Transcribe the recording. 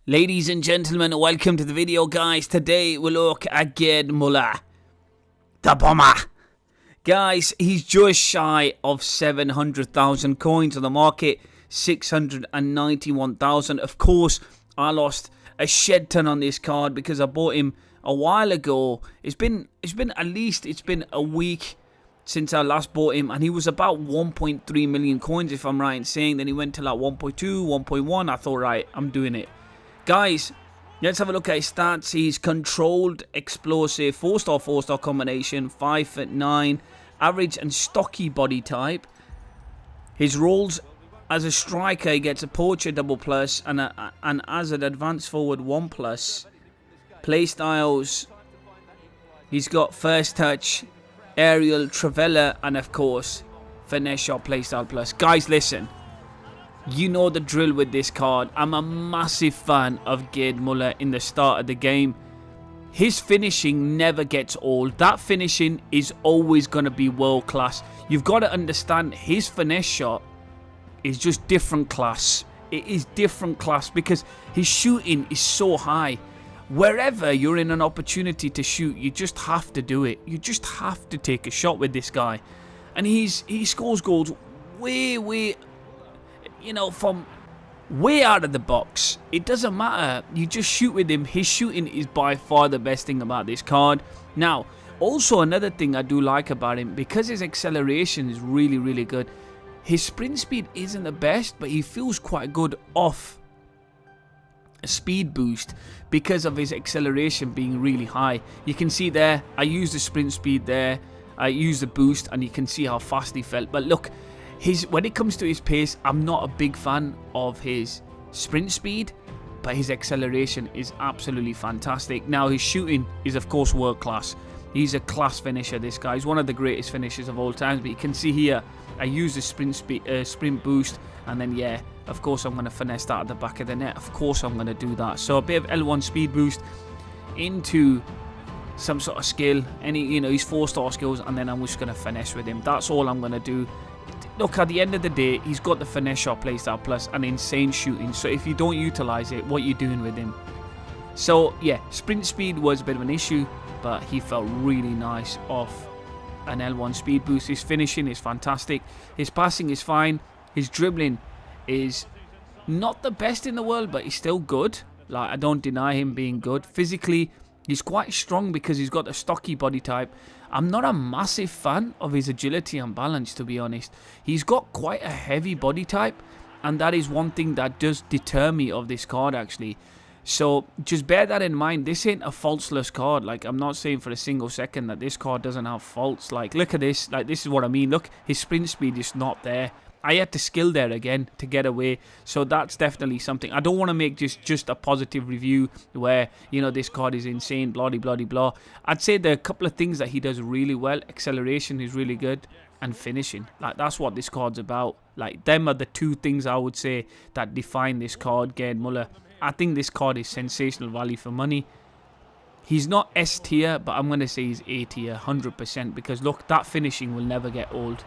Ladies and gentlemen, welcome to the video, guys. Today we'll look at Gerd Muller, the bomber. Guys, he's just shy of 700,000 coins on the market, 691,000. Of course, I lost a shed ton on this card because I bought him a while ago. It's been a week since I last bought him, and he was about 1.3 million coins, if I'm right in saying. Then he went to like 1.2, 1.1. I thought, right, I'm doing it. Guys, let's have a look at his stats. He's controlled, explosive, 4-star combination, 5'9", average and stocky body type. His roles as a striker, he gets a poacher double plus and as an advanced forward 1+. Play styles, he's got first touch, aerial, trivela, and of course finesse shot playstyle plus. Guys, listen. You know the drill with this card. I'm a massive fan of Gerd Muller in the start of the game. His finishing never gets old. That finishing is always going to be world class. You've got to understand his finesse shot is just different class. It is different class because his shooting is so high. Wherever you're in an opportunity to shoot, you just have to do it. You just have to take a shot with this guy. And he scores goals way from way out of the box. It doesn't matter. You just shoot with him. His shooting is by far the best thing about this card. Now, also another thing I do like about him, because his acceleration is really good. His sprint speed isn't the best, but he feels quite good off a speed boost because of his acceleration being really high. You can see there, I used the sprint speed there. I used the boost, and you can see how fast he felt. But look, when it comes to his pace, I'm not a big fan of his sprint speed, but his acceleration is absolutely fantastic. Now, his shooting is, of course, world class. He's a class finisher, this guy. He's one of the greatest finishers of all time. But you can see here, I use the sprint boost, and then, yeah, of course, I'm going to finesse that at the back of the net. Of course, I'm going to do that. So a bit of L1 speed boost into some sort of skill, his 4-star skills, and then I'm just going to finesse with him. That's all I'm going to do. Look, at the end of the day, he's got the finesse shot playstyle plus and insane shooting. So if you don't utilize it, what are you doing with him? So yeah, sprint speed was a bit of an issue, but he felt really nice off an L1 speed boost. His finishing is fantastic. His passing is fine. His dribbling is not the best in the world, but he's still good. Like, I don't deny him being good. Physically, he's quite strong because he's got a stocky body type. I'm not a massive fan of his agility and balance, to be honest. He's got quite a heavy body type, and that is one thing that does deter me of this card, actually. So just bear that in mind. This ain't a faultless card. Like, I'm not saying for a single second that this card doesn't have faults. Like, look at this. Like, this is what I mean. Look, his sprint speed is not there. I had to skill there again to get away. So that's definitely something. I don't want to make just a positive review where, this card is insane, blah, blah, blah, blah. I'd say there are a couple of things that he does really well. Acceleration is really good, and finishing. Like, that's what this card's about. Like, them are the two things I would say that define this card, Gerd Muller. I think this card is sensational value for money. He's not S tier, but I'm going to say he's A tier, 100%. Because look, that finishing will never get old.